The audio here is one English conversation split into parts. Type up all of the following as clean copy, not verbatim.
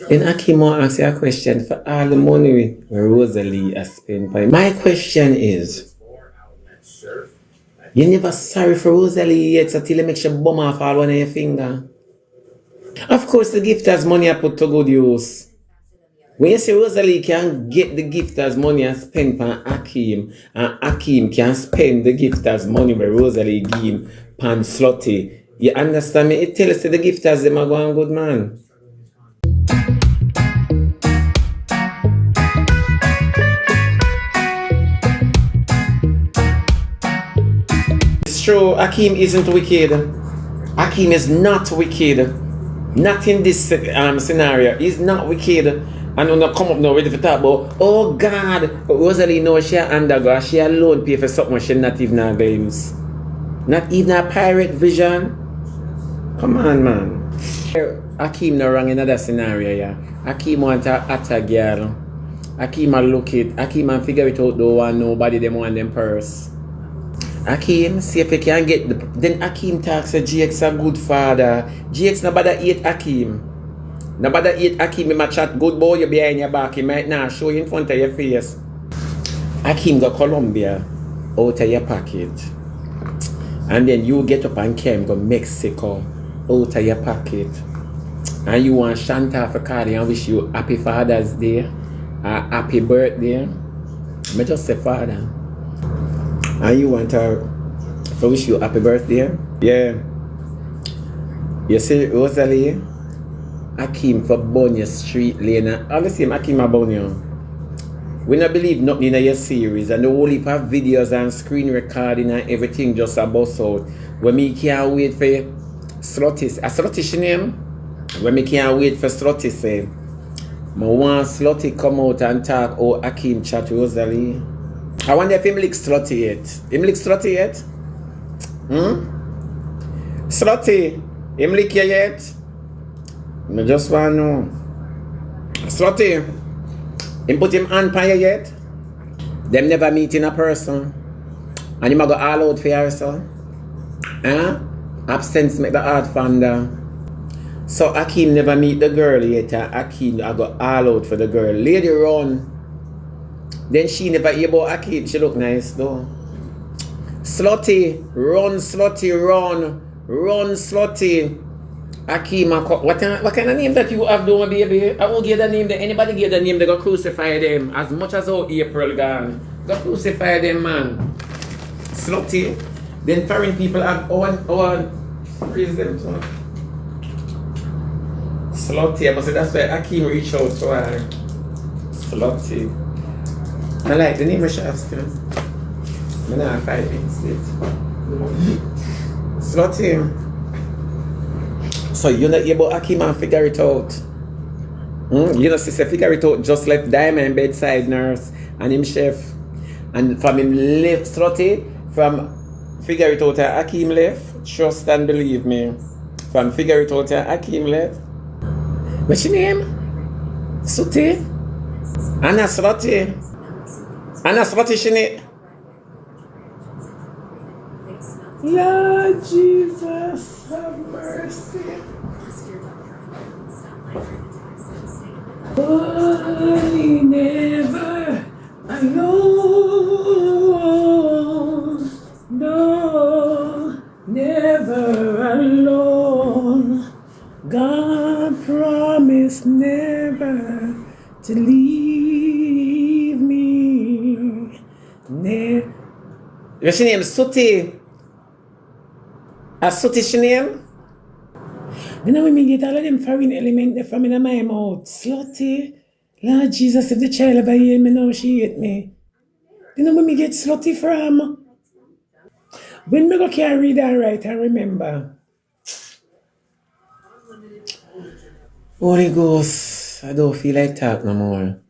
Then Akeam will ask you a question for all the money where Rosealee has spent. My question is, you never sorry for Rosealee yet until you make sure bum off all one of your finger. Of course, the gifters' money are put to good use. When you say Rosealee can get the gifters' money and spend on Akeam, and Akeam can spend the gifters' money where Rosealee give him pan Sutty, you understand me? It tells you the gifters them are going good, man. It's true, Akeam isn't wicked. Akeam is not wicked. Not in this scenario. He's not wicked. And when I come up now ready to talk about, oh God, but Rosealee knows she undergo, she alone pay for something she not even a glimpse. Not even a pirate vision. Come on, man. Akeam no wrong in another scenario, yeah. Akeam want a hotter girl. Akeam a look it. Akeam a figure it out though and nobody them want them purse. Akeam, see if he can get the... Then Akeam talks to GX a good father. GX no bother eat Akeam. No bother eat Akeam in my chat. Good boy, you behind your back. He might not show you in front of your face. Akeam go Colombia out of your pocket. And then you get up and came go Mexico out of your pocket. And you want Shanta for Cardi and wish you happy Father's Day. Happy birthday. I just say father. And you want her to wish you happy birthday? Yeah. You see, Rosealee, Akeam for burn your street lane. All the same, Akeam about you. We not believe nothing in your series and the whole heap of videos and screen recording and everything just a bust out. When me can't wait for Sutty. A Sutty name? When me can't wait for Sutty say, I want Sutty come out and talk oh Akeam chat Rosealee. I wonder if him lick Sutty yet. Him lick Sutty yet? Sutty, him lick you yet? I just want to know. Sutty, him put him hand on you yet? Them never meet in a person. And him a go all out for you, so. Absence make the heart fonder. So Akeam never meet the girl yet. Akeam I go all out for the girl. Lady run. Then she never hear about Akeam. She look nice though. Sutty, run, Sutty, run. Run, Sutty. Akeam, what kind of name that you have though, baby? I won't give the name. Anybody give the name, they go crucify them. As much as how April gone. Go crucify them, man. Sutty. Then foreign people have freeze them too. Sutty, I must say that's why Akeam reached out to her. Sutty. I like the name of chef still. I'm not 5 minutes late. Sutty. So you know about Akeam and figure it out. You know, sister figure it out just left Diamond bedside nurse and him chef. And from him left Sutty, from figure it out Akeam left. Trust and believe me. From figure it out Akeam left. What's your name? Sutty? Anna Sutty. Anna Sutty shine. Lord Jesus, have mercy. I never alone. No, never alone. God promised never to leave me. What's your name? Sutty. A Sutty name? Then when me get all of them foreign elements from in my mouth. Sutty. Lord Jesus, if the child ever hear me now, she hate me. Then when me get Sutty from? When me go can't read and write and remember. Holy Ghost, I don't feel like talk no more.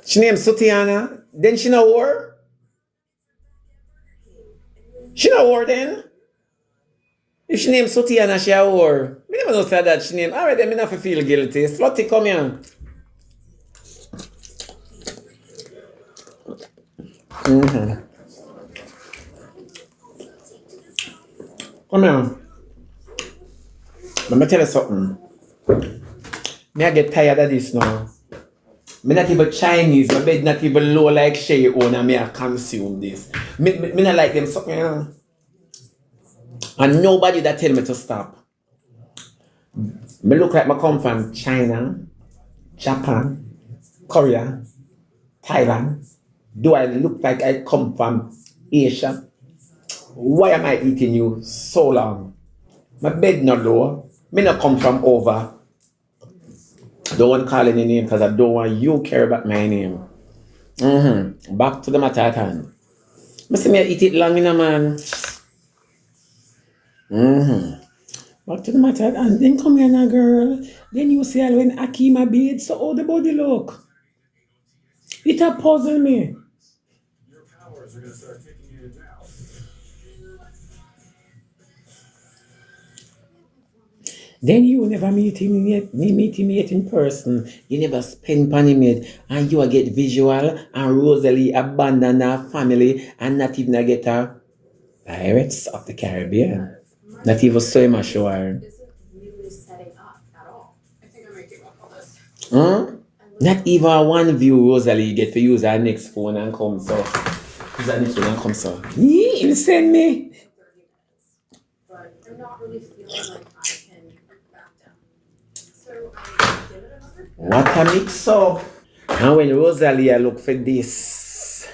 She named Sutty Anna. Then she no war? She no war then? If she named Sutty Anna, she a war. Me never know say that she named. Alright then, me not feel guilty. Sutty, come here. Come here. Let me tell you something. Me I get tired of this now. Me not even Chinese, my bed not even low like Shay own and me I consume this. Me not like them something, you know. And nobody that tell me to stop. Me look like I come from China, Japan, Korea, Thailand. Do I look like I come from Asia? Why am I eating you so long? My bed not low. Me not come from over. Don't want to call any name because I don't want you care about my name. Back to the matter at hand. I see me eat it long in a man. Back to the matter at hand. Then come here now, girl. Then you see all when Akeam a bathe, so how the body look? It a puzzle me. Your powers are gonna start kicking in now. Then you never meet him yet, meet him yet in person. You never spend on him yet. And you a get visual and Rosealee abandon her family and not even a get her Pirates of the Caribbean. Not even so much sure. Really setting up at all. I think I might give up on this. Not even one view Rosealee get to use her next phone and come so. Use her next phone and come so. You send me. But I'm not really feeling like I can back down. So I give it another. What a mix up. And when Rosealee I look for this.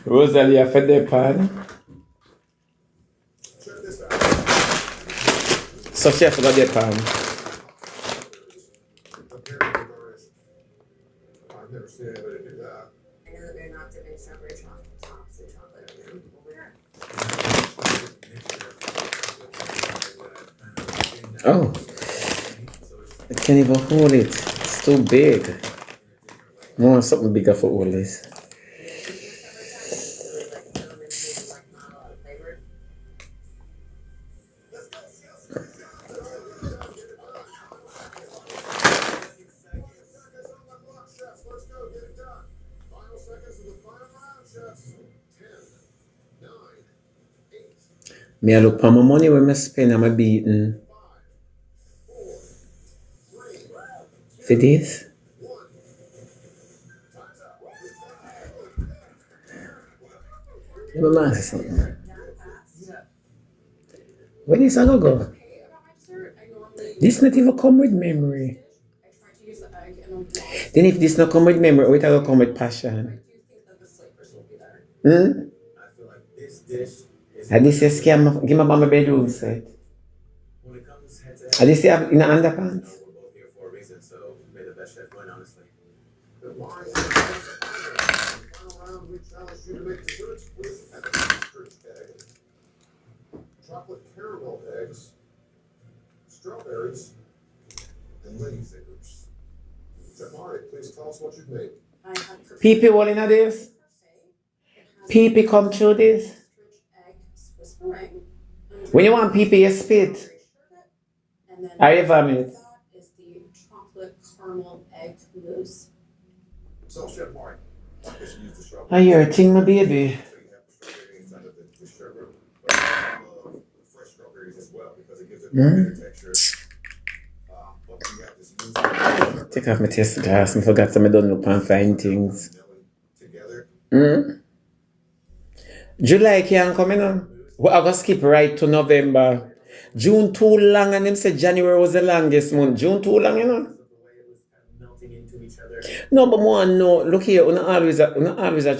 Rosealee I fed the pan. So she forgot the pan. I've never seen anybody do that. I know that they're not dipping strawberry tops in chocolate. Oh, I can't even hold it. It's too big. I want something bigger for all this. Me I look for my money when I spend I'm beating. For this? Let me ask you something. Where this I go? This not even come with memory. Then if this not come with memory, it will come with passion. And this is scam. Give me my bedroom set. And this you have in the underpants. Chocolate caramel eggs, strawberries, and lady fingers. Jamari, please tell us what you've made. Pee all in this? Pee come through this? When you want pee, you spit. I ever made. Is the chocolate caramel egg mousse. So, Chef Mark, I hear a thing, my baby. Take off my test glass. I forgot some I don't look and find things. July can't come in. Well, I gotta skip right to November. June too long and them said January was the longest month. June too long, you know. No, but more no. Look here, you always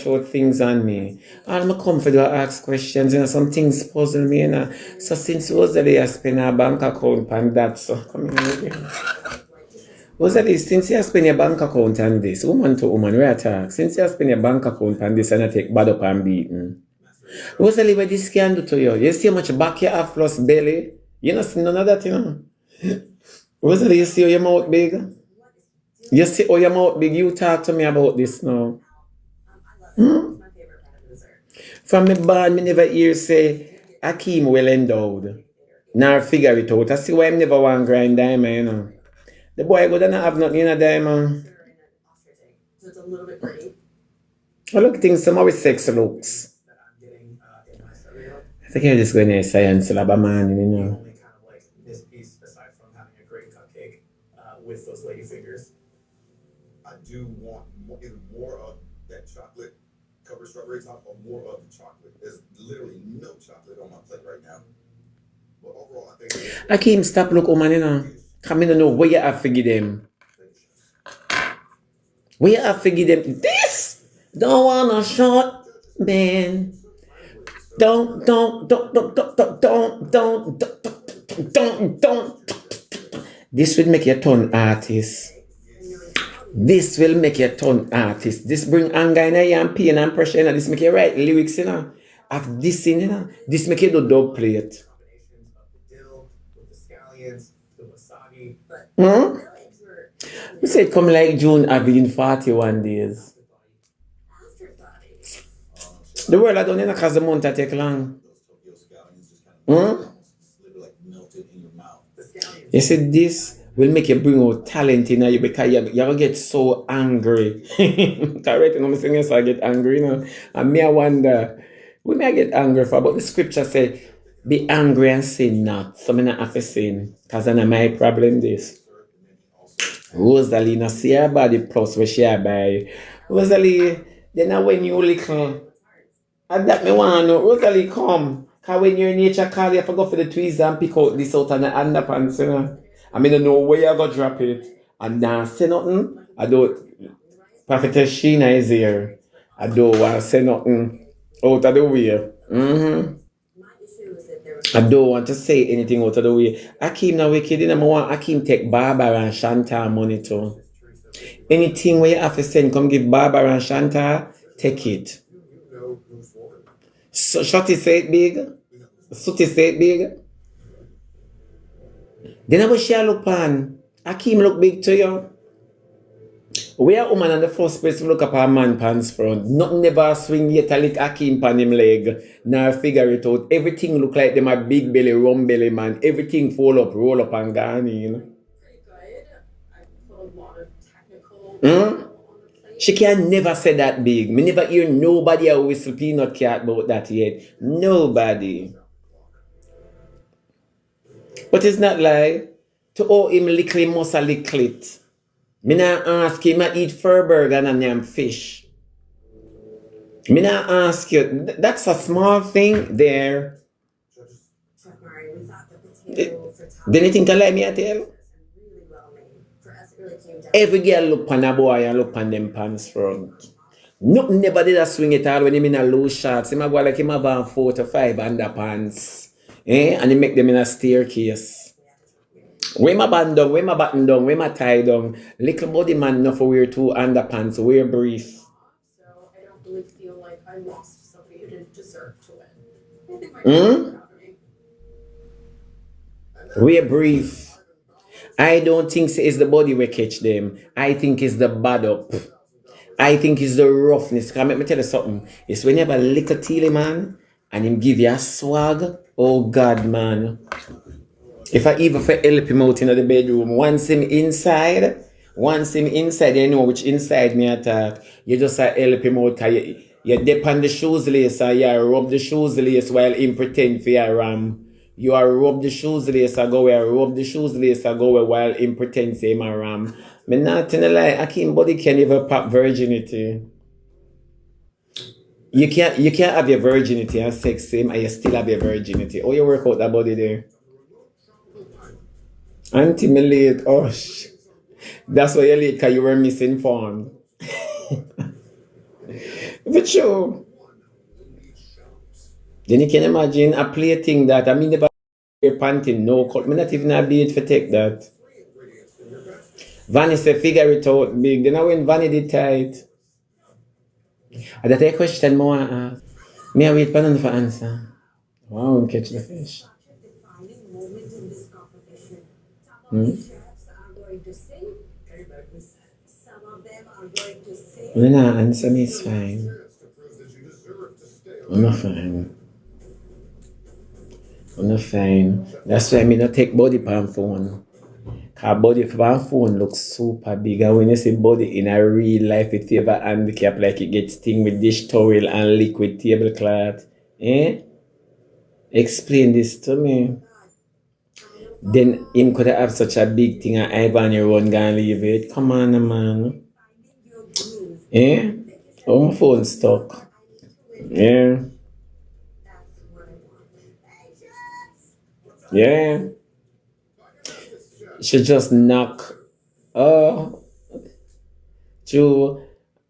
throw things on me. I'm comfortable to ask questions, you know, some things puzzle me, you know. So since Rosealee I spend a bank account on that, so come in again. Rosealee, since you spend your bank account on this, woman to woman, we attack. Since you spend your bank account on this and I take bad up and beaten. Rosealee, what this can do to you? You see how much back you have plus belly? You know, see none of that, you know. Rosealee, you see how your mouth big? You see how your mouth big? You talk to me about this now. From me born, me never hear say Akeam well endowed. Nor figure it out. I see why I never want grind diamond, you know. The boy go down and have nothing in a diamond. So it's a little bit pretty. I look at things some of sex looks. I think you're just going to science lab man, you know. with those lady fingers. I do want either more of that chocolate covered strawberry top or more of the chocolate. There's literally no chocolate on my plate right now. But overall, I think Akeam, stop look, man, you know. Come in and know where you have to give them. Where you have to give them this. Don't want a short man. Don't. This will make you turn artist. This will make you turn artist. This bring anger in you and pain and pressure in you. This make you write lyrics in you. Have this in you. This make you do dub play it. dill with the scallions, the wasabi. We say come like June having 41 days. The world I don't know because the month I take long. Like melted in your mouth. You see, this will make you bring out talent in you because you're going to get so angry. Correct? You know, I'm saying, I get angry, you know. And me, I wonder, we may get angry for, but the scripture say, be angry and sin not. So I not have to sin because that's my problem, this. Rosealee, now see her body plus what she buy. Rosealee, then when you little, and that me want to know, Rosealee, come. Because when you're in nature call, you have to go for the tweezers and pick out this out of the underpants, you know. I mean, I know where you're going to drop it. And now say nothing. I don't, Prophetess Sheena is here. I don't want to say nothing out of the way. I don't want to say anything out of the way. Akeam now wicked, you know, I want Akeam take Barbara and Shanta money too. Anything where you have to send, come give Barbara and Shanta, take it. So Sutty say it big. Sutty say it big. Then I wish she look pan. Akeam look big to you. We are woman and the first place to look up our man pants front. Nothing never swing yet a lick Akeam pan him leg. Now figure it out. Everything look like them a big belly, rum belly man. Everything fall up, roll up and gone in. Pretty good. I put a lot of technical. She can never say that big. Me never hear nobody a whistle peanut cat about that yet. Nobody. But it's not like to owe him lickle, he must a lickle it. Me not ask him to eat fur burger and yam fish. Me not ask you. That's a small thing there. Then you think I like me I tell? Every girl look on a boy and look on them pants front. Nothing never did a swing it all when him in a low shorts. Him a go like him have on 4 to 5 underpants. And he make them in a staircase. Where my band down, where my button down, where my tie down. Little body man enough for wear 2 underpants, wear brief. So I don't really feel like I lost somebody who didn't deserve to win. I think my parents were after me. Wear brief. I don't think it's the body we catch them. I think it's the bad up. I think it's the roughness. Can let me tell you something. It's when you have a little teely man and him give you a swag. Oh God, man. If I even help him out in the bedroom, once him inside, you know which inside me attack. You just help him out. You dip on the shoes lace and you rub the shoes lace while him pretend for your ram. You are rub the shoes lace and go where, rub the shoes lace and go where while him pretend say him a ram. Me not in a lie, Akeam body can never pop virginity. You can't have your virginity and sex same and you still have your virginity. Oh, you work out that body there. Auntie me late, oh that's why you're late because you were misinformed. But sure. Then you can imagine a plaything that I mean never wear panting, no cut. Me not even a beat for take that. Vanny said figure it out big. Then I when Vanny did tight. And that's a question more ask. Me I wait for none for answer. Wow, catch the fish. When I answer me it's fine. I'm not fine. That's why I not take body pan phone. Cause body pan phone looks super big. And when you see body in a real life, it favor handicap like it gets sting with dish towel and liquid tablecloth. Explain this to me. Then him could have such a big thing and Ivan you run gonna leave it. Come on, man. Yeah? Oh, my phone stuck. Yeah. Yeah. She just knock. Oh, Joe.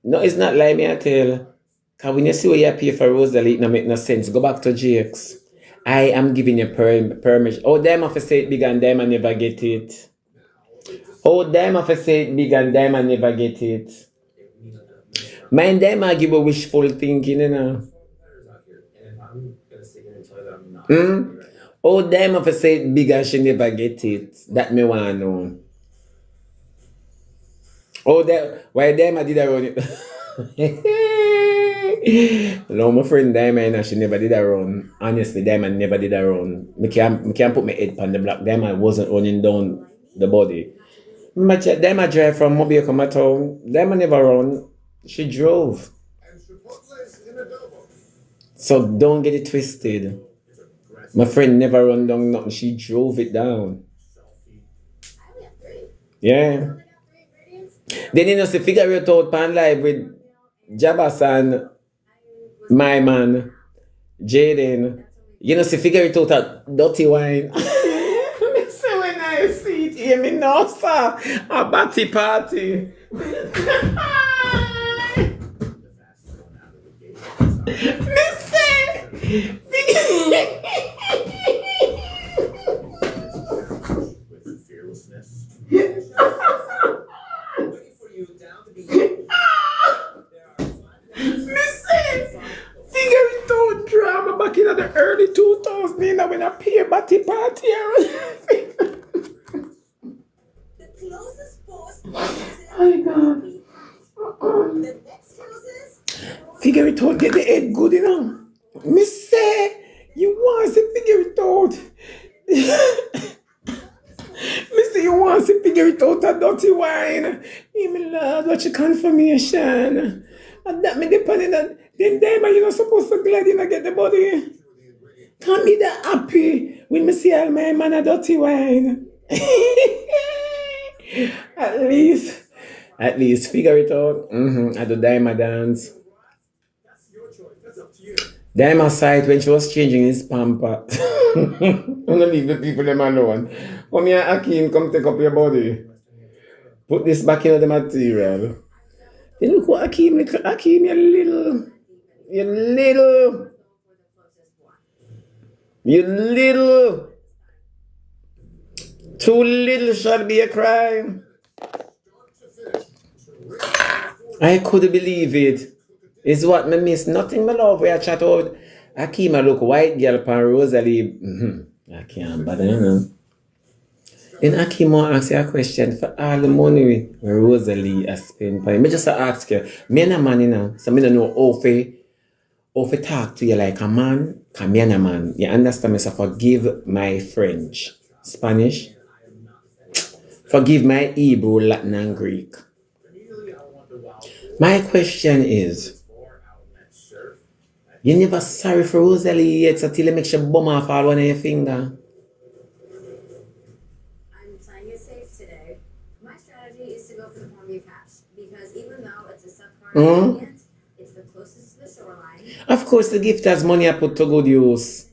No, it's not like me, I tell. Cause when you see what you pay for Rosealee, it no make no sense. Go back to Jake's. I am giving you permission. Oh, them have to say it big and them and never get it. Oh, them have to say it big and them and never get it. Mind them I give a wishful thinking, you know. Hmm? Oh, them have to say it big and she never get it. That me wanna know. Oh, that why them I did that run it. No, my friend Diamond, she never did that run. Honestly, Diamond never did that run. Me can't put my head on the block. Diamond wasn't running down the body. Diamond drive from Mobile come to town. Diamond never run. She drove. So don't get it twisted. My friend never run down nothing. She drove it down. Yeah. Then you know, see, figure it out pan live with Jabas and my man, Jaden. You know, see, figure it out at Dirty Wine. Me say when I see it, hear me know, sir. A batty party. Me say, figure. Figure it out drama back in the early 2000s, you know, when I pay a batty party. Oh God. Figure it out, get the head good, you know. Me say, you want to figure it out. Me say, you want to figure it out a Dirty Wine. Hey, me lord, watch your confirmation. And that me depending on, then you're not supposed to glad you not get the body. Can't be that happy when me see all my man a Dirty Wine. At least figure it out. I do Diamond dance. Diamond sight when she was changing his pamper. I'm gonna leave the people them alone. Come here, Akeam, come take up your body. Put this back in the material. Then look what Akeam, little Akeam, you little. Too little shall be a crime. I couldn't believe it. It's what me miss. Nothing my love where I chat out. Akeem, I look white girl pan Rosealee. I can't bother, you know. Then Akeem will ask you a question for all the money where Rosealee has spent. Me just ask you, me and a man, you know, so me don't know how to talk to you like a man, because me and a man. You understand me? So forgive my French, Spanish. Forgive my Hebrew, Latin, and Greek. My question is, you never sorry for Rosealee yet until you make your bum off all one of your finger. I'm playing it safe today. My strategy is to go for the Columbia catch because even though it's a subpar ingredient, it's the closest to the shoreline. Of course, the gifters money I put to good use.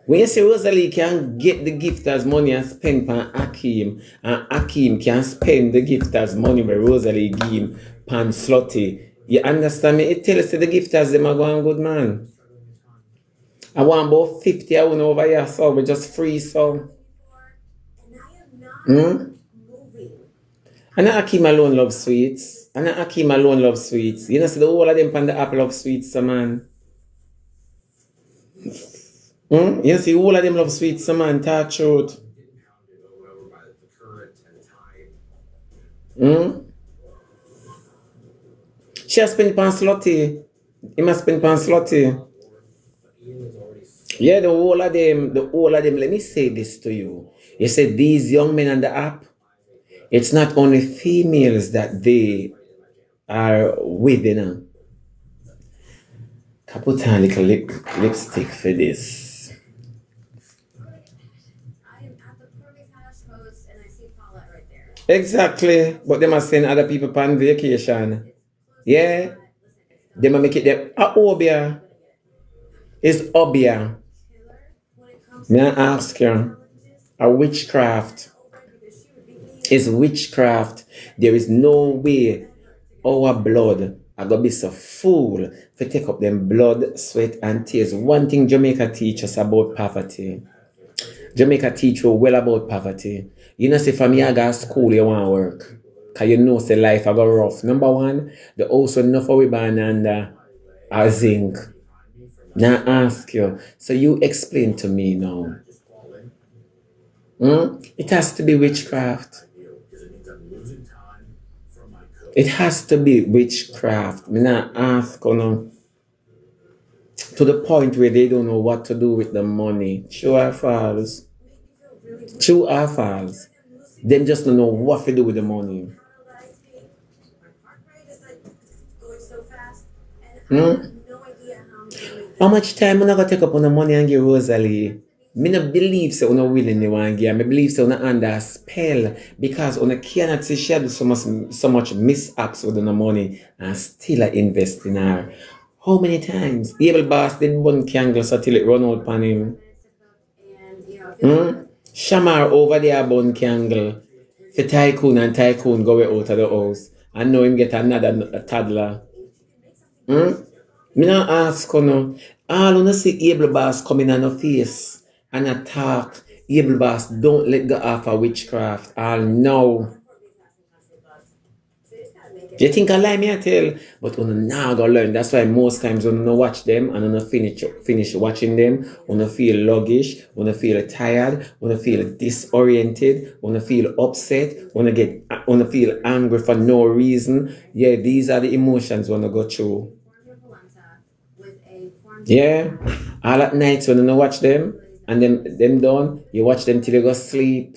When you say Rosealee can get the gifters money and spend on Akeam, and Akeam can spend the gifters money where Rosealee give him pan Sutty. You understand me? It tells you the gifters them are going good, man. I want about 50 I want over here, so we just free, so. And I am not moving. And Akeam alone loves sweets. And Akeam alone loves sweets. You know, see the whole of them pan the apple of sweets, so man. You see, all of them love sweets, so man, talk truth. She has spent pan Sutty. He must spend pan Sutty. Yeah, the whole of them, let me say this to you. You said these young men on the app, it's not only females that they are with, you know. I put on a little lipstick for this. I am at the Columbia you call that right there. Exactly. But them are send other people on vacation. Yeah. Them a make it them a obia. It's obia. Me I ask you. A witchcraft. It's witchcraft. There is no way our blood are gonna be so full to take up them blood, sweat, and tears. One thing Jamaica teach us about poverty. Jamaica teach you well about poverty. You know, say from you go to school, you want to work. Because you know, say life I go rough. Number one, the also enough for we ban under a zinc. Now ask you. So you explain to me now. It has to be witchcraft. It has to be witchcraft. Me not ask you know, to the point where they don't know what to do with the money. True or false? True or false? Them just don't know what to do with the money. How much time am I gonna take up on the money and give Rosealee? Me no believe so una willingly want give. Me believe so una under a spell because una cannot see she do so much mishaps with the money and still invest in her. How many times? Able boss did one candle so till it run out on him. Shamar over there bun candle. For tycoon and tycoon go out of the house. And know him get another toddler. Me not ask you no. All you see able boss coming on your face and attack. Able boss don't let go off of witchcraft. All now. You think I lie me I tell, but you now go learn. That's why most times when you watch them and you finish watching them, you feel sluggish, you feel tired, you feel disoriented, you feel upset, you feel angry for no reason. Yeah, these are the emotions when you go through. Yeah, all at night when you watch them and them done, you watch them till you go sleep.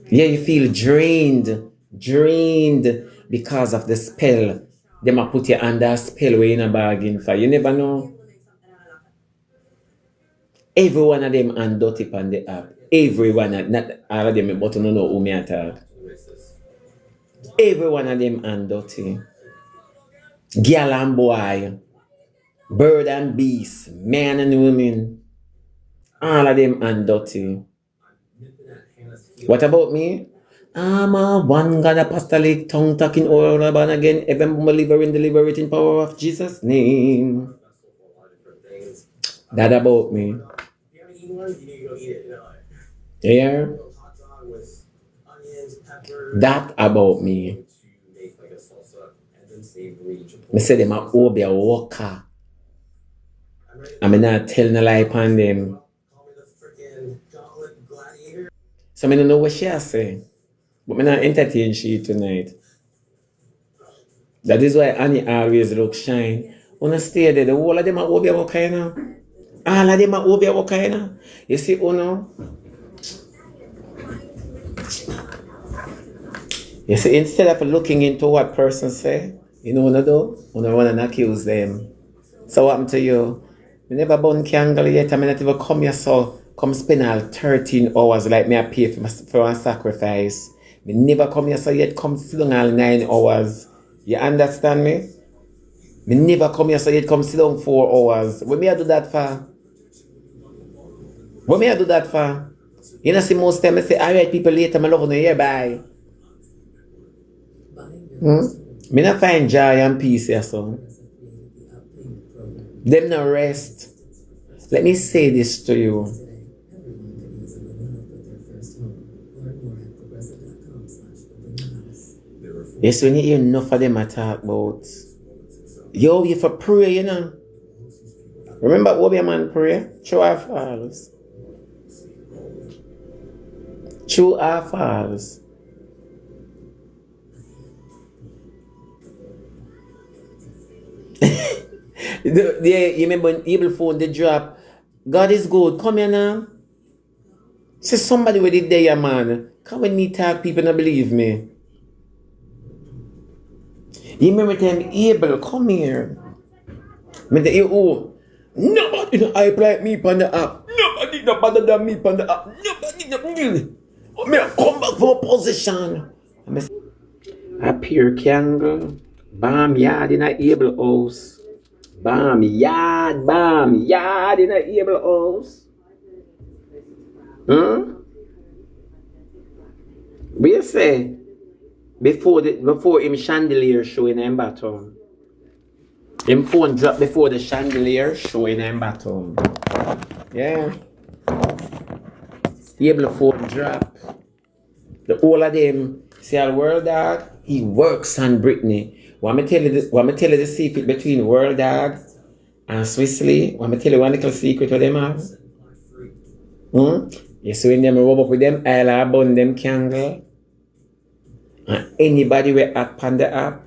Yeah, you feel drained because of the spell. They might put you under a spell where you're in a bargain for. You never know. Every one of them and dirty on the app. Every one of not all of them, but you don't know who me attack. Every one of them and dirty. Girl and boy. Bird and beast. Man and women. All of them and dirty. What about me? I'm a one God apostolic tongue talking all about again. Even believer in deliver it in power of Jesus' name. That about me. Yeah. That about me. I say them a obe a walker. I'm not telling a lie upon them. So I don't know what she say. But I'm not entertain she tonight. That is why Annie always look shine. Wanna stay there, the whole of them are Obia Wakaina. All of them are Obia Wakaina. You see, Uno? You see, instead of looking into what person say, you know what I do? Uno run and accuse them. So what happened to you? You never born candle yet, I mean not even come here so come spend all 13 hours like me I pay for a sacrifice. Me never come here so yet come sit down all 9 hours. You understand me? Me never come here so yet come sit down 4 hours. What may I do that for? What may I do that for? You know see most time I say alright people later my love on here bye. Me not find joy and peace here so. Them no rest. Let me say this to you. Yes, when you hear enough of them I talk about, yo, you for pray, you know. Remember what your man pray? True or false? True or false? You remember when Abel phone the drop? God is good. Come here now. Say somebody with it there, man. Come with me talk, people don't believe me. You remember them Abel, come here. Nobody no hype like me on the app. Nobody no better than me on the app. Nobody no. Me come back for position. A pure candle. Bam yard in a able house. Bam yard in a able house. Hmm? What you say? Before him chandelier showing him bottom. Him phone drop before the chandelier showing him bottom. Yeah. Able phone drop. The whole of them see our world dog, he works on Brittany. Want me tell you the secret between world dog and Swissley? Want me tell you one little secret with them have? You see when them rub up with them I'll burn them candle. And anybody will act on the app,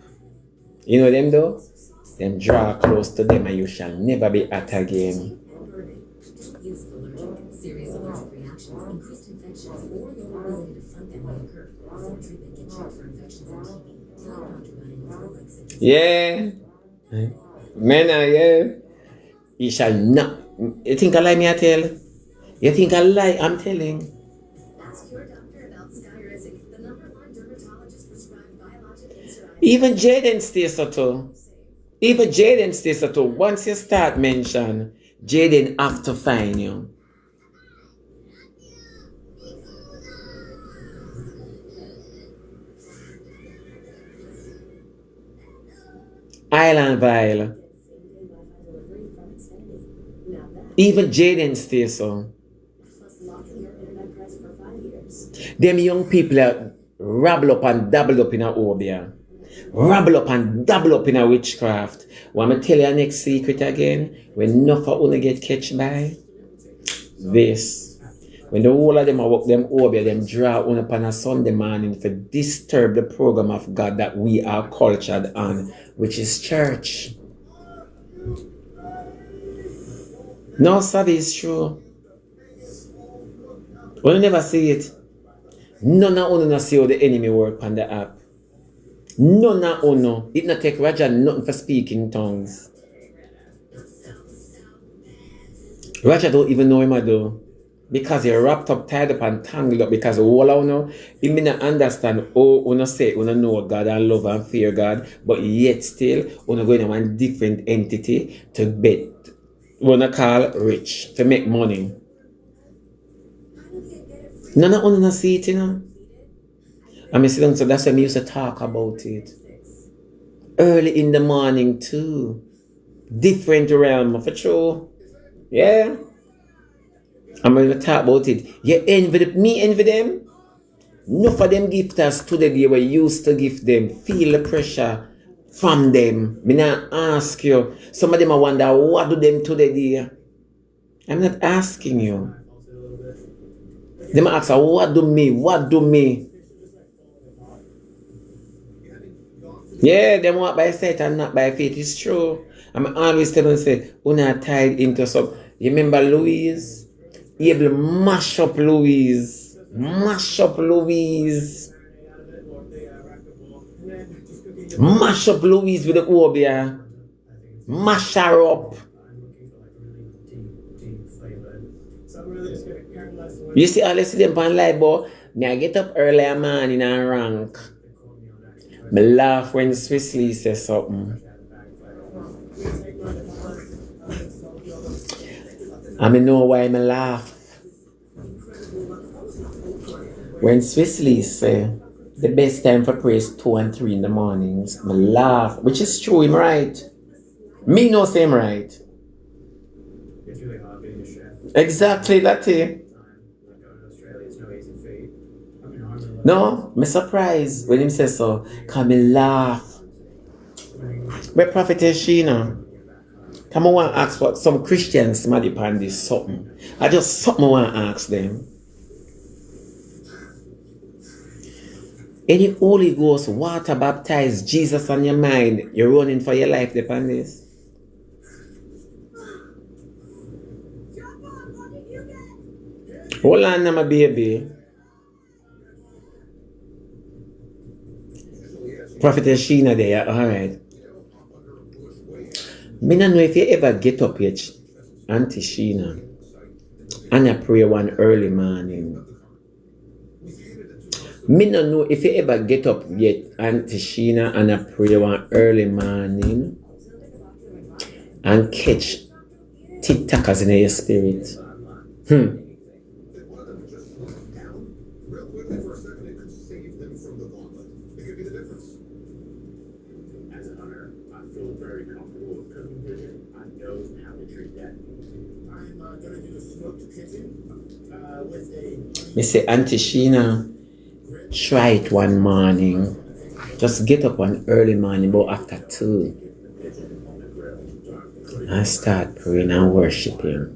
you know them though? Them draw close to them and you shall never be at again. Use allergic, serious allergic reactions, increased infections, or your ability to fight them may occur. Before treatment, get checked for infections and TB. Tell your doctor about any flu-like symptoms. Yeah. Men yeah. You shall not. You think I lie me I tell? You think I lie? I'm telling. Ask your doctor about Skyrizic, the #1 dermatologist prescribed biologic steroids. Even Jaden stays so too. Even Jaden stays so too. Once you start mention, Jaden have to find you. Island Vile. Even Jaden stays so. Them young people are rabble up and double up in a obia. Rabble up and double up in a witchcraft. Want me tell you a next secret again? When enough of una get catch by? This. When the whole of them are work them obia, them draw una upon a Sunday morning for disturb the program of God that we are cultured on, which is church. No, Sutty, is true. We never see it. None of uno see how the enemy work on the app. None of uno. It not take Roger nothing for speaking tongues. Roger don't even know him I do. Because you're wrapped up, tied up and tangled up. Because all I know, he may not understand how uno say uno know God and love and fear God. But yet still, uno going to one different entity to bet. Wanna call rich to make money. None of uno see it, you know. I mean, so that's why we used to talk about it. Early in the morning too. Different realm for sure. Yeah. I'm going to talk about it. You envy them. Enough of them gifters to the day we used to give them. Feel the pressure from them. Me not ask you. Some of them I wonder what do them to the day. I'm not asking you. Them ask what do me? What do me? Yeah, them walk by sight and not by faith. It's true. I'm always telling say, una tied into some. You remember Louise? You able to mash up Louise. Mash up Louise. Mash up Louise with the obia. Mash her up. You see all this them on live, boy. Me I get up early morning and rank. Me laugh when Swissley says something. I know why me laugh. When Swissley say the best time for prayer is 2 and 3 in the mornings, me laugh, which is true, him right. Me no say him right. Exactly that it. No, me surprised when him says so. Cause me laugh. Where Prophetess Sheena? Come on, want to ask what some Christians mad upon this something. I just something I want to ask them. Any Holy Ghost water baptize Jesus on your mind, you're running for your life upon this. Hold on now, my baby. Prophetess Sheena there, alright. Me don't know if you ever get up yet, Auntie Sheena, and I pray one early morning. Me no know if you ever get up yet, Auntie Sheena, and I pray one early morning and catch TikTokers in your spirit. If one of them just slowed down real quickly for a second, it could save them from the gauntlet. It could be the difference. As a hunter, I feel very comfortable with cooking pigeon. I know how to treat that. I'm gonna do a smoked pigeon with a. Me say, Auntie Sheena, try it one morning. Just get up one early morning, about after 2. And start praying and worshiping.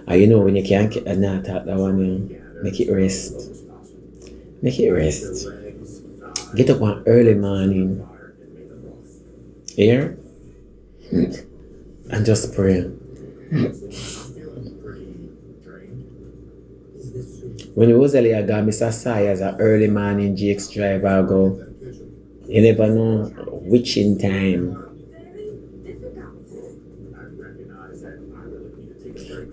And you know when you can't get that one, make it rest. Make it rest. Get up one early morning. Here? And just pray. When Rosealee got Mr. Sai as an early morning GX driver, I go, you never know which in time.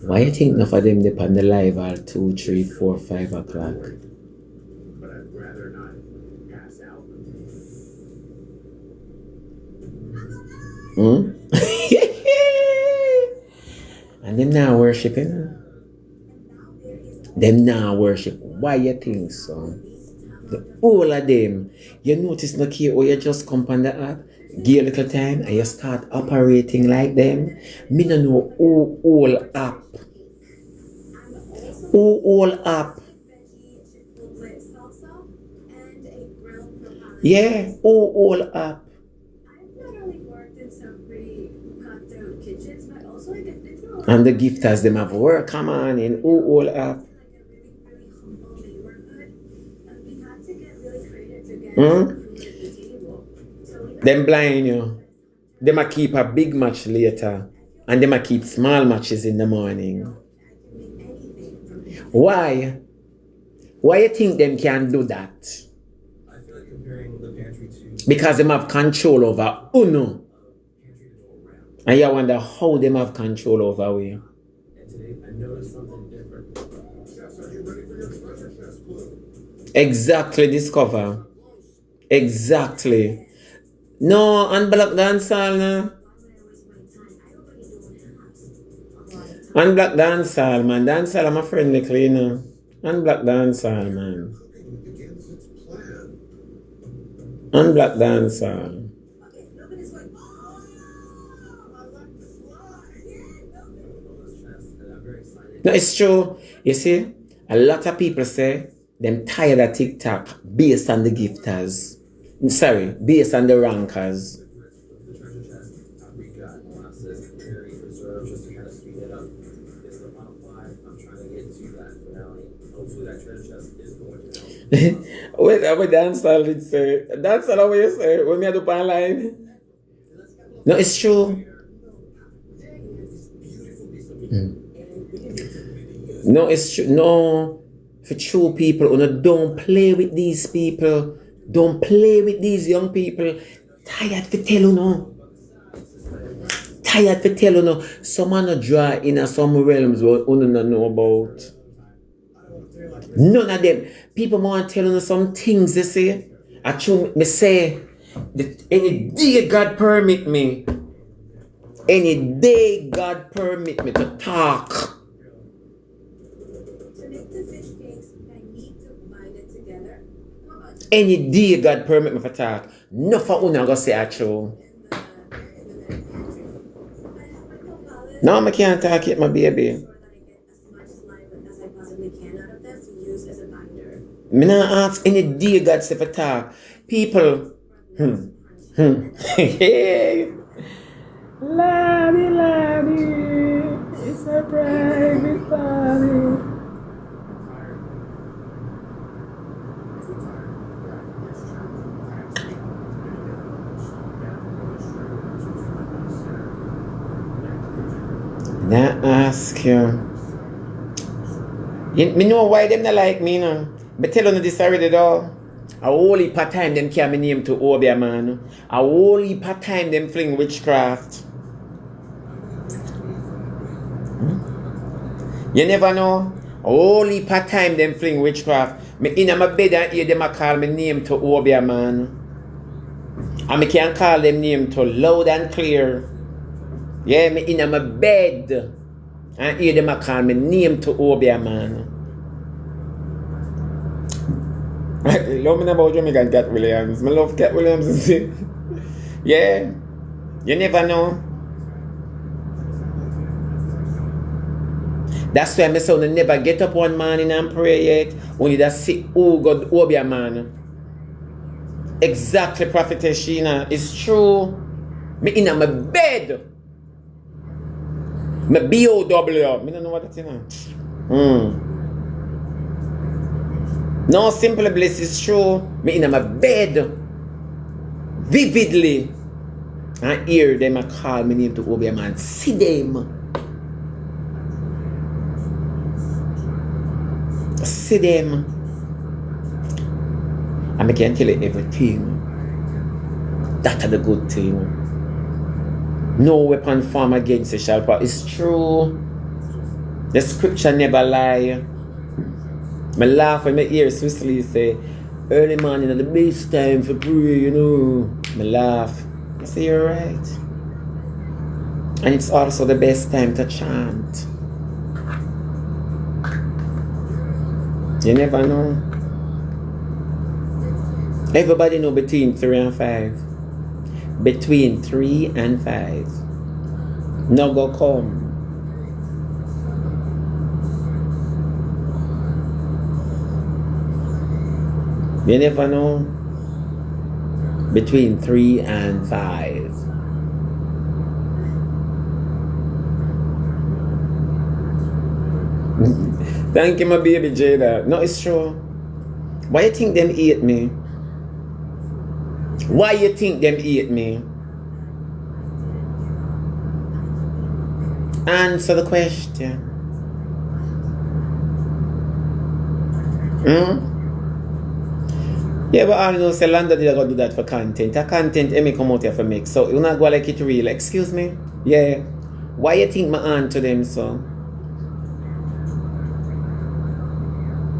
Why you think enough of them depend the live at 2, 3, 4, 5 o'clock? But I'd rather not pass out. And them now worshiping. Them now worship. Why you think so? All of them. You notice no key or you just come on the app, give a little time and you start operating like them. Me no know who all app. Who all app. Yeah, who all app. I've not only worked in some pretty cutthroat kitchens, but also I've been through a lot. And the gifters them have work, come on, in who all app. Really humble neighborhood, and we had to get really creative to get food at the table. So we Them blind you. Them a keep a big match later. And them a keep small matches in the morning. can make anything from it. Why? Why you think them can do that? I feel like comparing the pantry to Because them have control over uno. pantry to go around. And you wonder how them have control over we. And today I noticed something different. Chefs, are you ready for your treasure chest clue? Exactly, discover. Exactly. No, unblock dancehall now. Unblock dancehall, man. Dancehall, I'm a friendly cleaner. Unblock dancehall, man. Cooking begins its plan. Unblock dancehall. Okay, nobody's going, oh, I like the slide. And I'm very excited. No, it's true. You see, a lot of people say them tired of TikTok based on the gifters. Sorry, based on the rankers. The treasure chest, we got molasses, cherry preserve, just to kind of sweeten it up. It's the final 5. I'm trying to get to that finale. Hopefully that treasure chest is going to help. Wait, dancehall did say. Dancehall, what you say? When me do online? No, it's true. No, it's true. No, for true people, don't play with these people. Don't play with these young people. Tired to tell you no. Tired to tell you no. Some are not dry in some realms what you don't know about. None of them. People want to tell you some things they say. I true me say that any day God permit me. Any day God permit me to talk. To make the fish cakes, I need to bind it together. How about Any day God permit me to talk. No for una go say a true. No, I can't talk yet, my baby. sure that I get as much slime as I possibly can out of them to use as a binder? Me not ask any day God say for talk. People. Hey. Laddie, it's a private party. Now ask you. Me know why them not like me now. But tell you this already though. A whole heap of time them carry me name to Obia, man. A whole heap of time them fling witchcraft. You never know. A whole heap of time them fling witchcraft. Me in my bed and hear them a call me name to Obia, man. And me can call them name to loud and clear. Yeah, me in my bed and hear them a call me name to Obia, man. I love me about Jamaican Cat Williams. I love Cat Williams. Yeah, you never know. That's why I son never get up one morning and pray yet. Only that sick, oh God, Obia, man. Exactly, Prophetess Sheena. It's true. Me in my bed. Me B-O-W. Me don't know what that's in. No, simply bliss is true. Me in my bed. Vividly. And hear them a call me name to Obia, man. See them. See them. And I can tell you everything. That's the good thing. No weapon formed against you shall prosper. It's true. The scripture never lie. I laugh when I hear Rosealee say, early morning is the best time for prayer, you know. I laugh. I say, you're right. And it's also the best time to chant. You never know. Everybody know between 3 and 5. Between 3 and 5. No go come. You never know. Between 3 and 5. Thank you, my baby Jada. No, it's true. Why you think them hate me? Why you think them hate me? Answer the question. Yeah, but I know say London did go do that for content. A content me come out here for make. So you not go like it real. Excuse me? Yeah. Why you think my aunt to them so?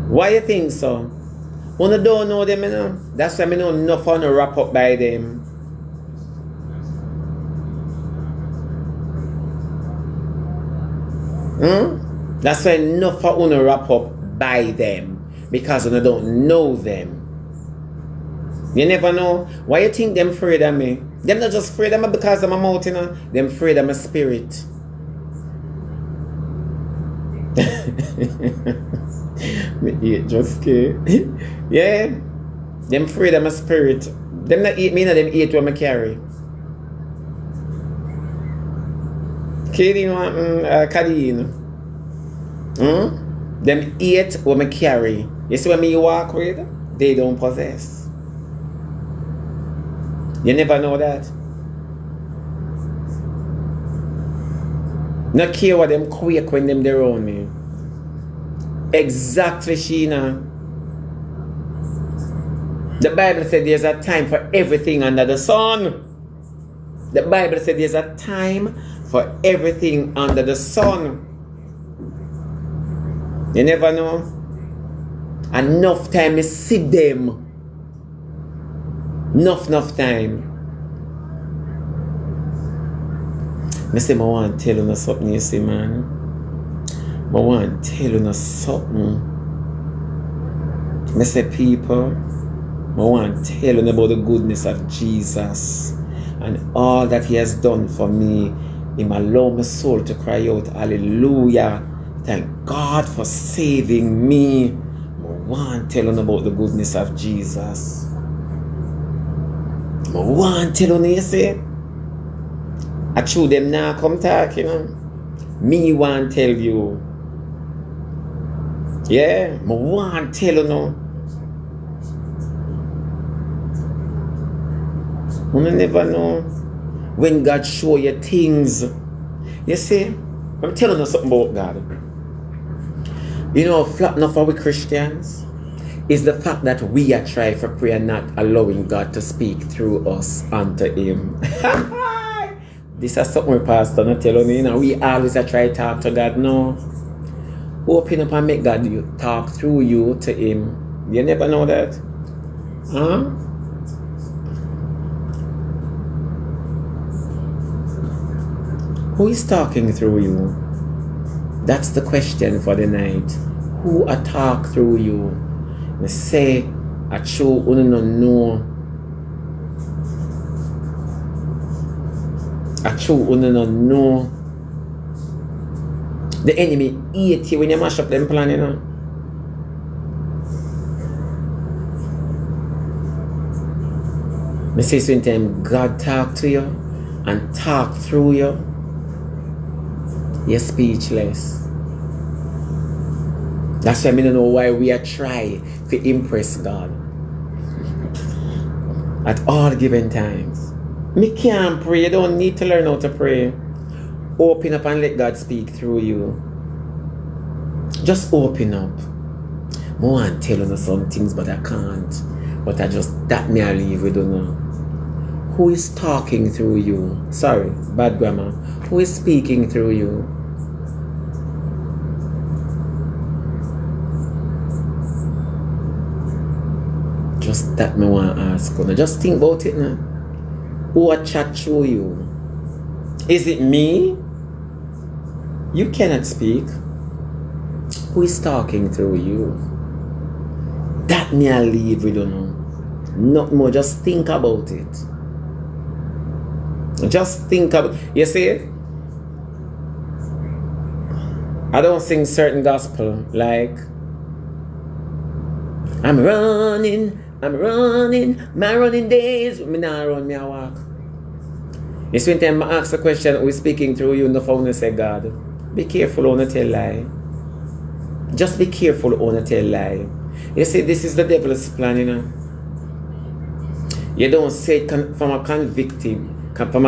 Why you think so? When you don't know them, you know? That's why I know enough fun to wrap up by them. That's why enough fun to wrap up by them. Because you don't know them. You never know. Why you think them afraid of me? Them not just afraid of me because I'm a mouth, you know? Them afraid of my spirit. Me eat just scared. Yeah. Them afraid of my spirit. Them not eat me, no, them eat what I carry. Kidding one, Kadeen. Them eat what I carry. You see what me walk with? They don't possess. You never know that. Not care what them quake when them they're around me. Exactly, Sheena. The Bible said there's a time for everything under the sun. The Bible said there's a time for everything under the sun. You never know. Enough time to see them. Enough time. I say I want to tell you something, you see, man. I want to tell you something. I say, people, I want to tell you about the goodness of Jesus and all that He has done for me. He allowed my soul to cry out, hallelujah. Thank God for saving me. I want to tell you about the goodness of Jesus. I want to tell you, see. I chew them now come talk, you know. Me want to tell you. Yeah, I want to tell you now. You never know when God show you things. You see, I'm telling you something about God. You know, flat enough for we Christians is the fact that we are trying for prayer, not allowing God to speak through us unto Him. This is something we pastor not telling me. You know, we always try to talk to God. No. Open up and make God talk through you to Him. You never know that. Huh? Who is talking through you? That's the question for the night. Who a talk through you? Me say a true uno no know. A true uno no know. The enemy eat you when you mash up them plan, you know. Me say sometimes God talk to you and talk through you. You're speechless. That's why I don't know why we are trying to impress God at all given times. Me can't pray. You don't need to learn how to pray. Open up and let God speak through you. Just open up. I want to tell you some things, but I can't. But I just, that me I leave, we don't know. Who is talking through you? Sorry, bad grammar. Who is speaking through you? Just that me want to ask you. Just think about it now. Who a chat through you? Is it me? You cannot speak. Who is talking through you? That me I leave, we don't know. Not more, just think about it. Just think about it. You see, I don't sing certain gospel like I'm running, my running days. Me not run, me I walk. You see, when time I ask a question, who is speaking through you, no phone say God. Be careful on tell lie. Just be careful on tell lie. You see, this is the devil's plan, you know. You don't say it from a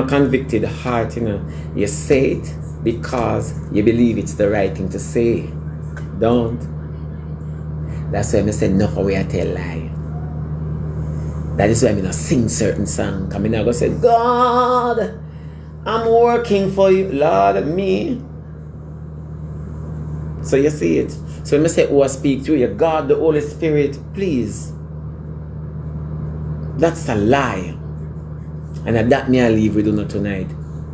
convicted heart, you know. You say it because you believe it's the right thing to say. Don't. That's why I say enough of way I tell lie. That is why I sing certain songs. I go say, God, I'm working for you, Lord, me. So you see it. So when I say, oh, I speak through you, God, the Holy Spirit, please. That's a lie. And that me I leave with you tonight.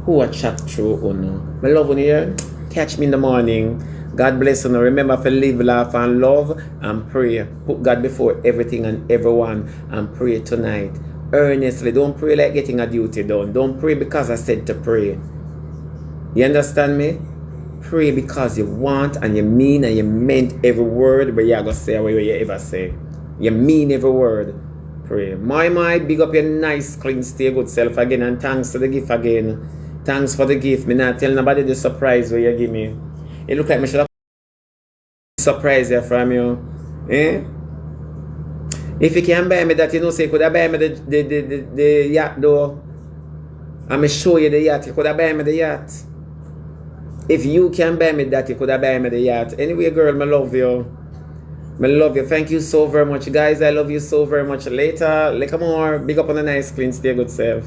Who a chat through or no? My love on here. Catch me in the morning. God bless you. Remember to live, laugh, and love and pray. Put God before everything and everyone and pray tonight. Earnestly. Don't pray like getting a duty done. Don't pray because I said to pray. You understand me? Pray because you want and you mean and you meant every word where you are going to say what you ever say. You mean every word. Pray. My, big up your nice, clean, stay good self again, and thanks for the gift again. Thanks for the gift. Me not tell nobody the surprise where you give me. It look like me should have surprise here from you. Eh? If you can buy me that, you know, say, could I buy me the yacht though? I'm going to show you the yacht. You could have buy me the yacht. If you can buy me that, you could have buy me the yacht. Anyway, girl, I love you. I love you. Thank you so very much, guys. I love you so very much. Later, like more. Big up on the nice, clean, stay good self.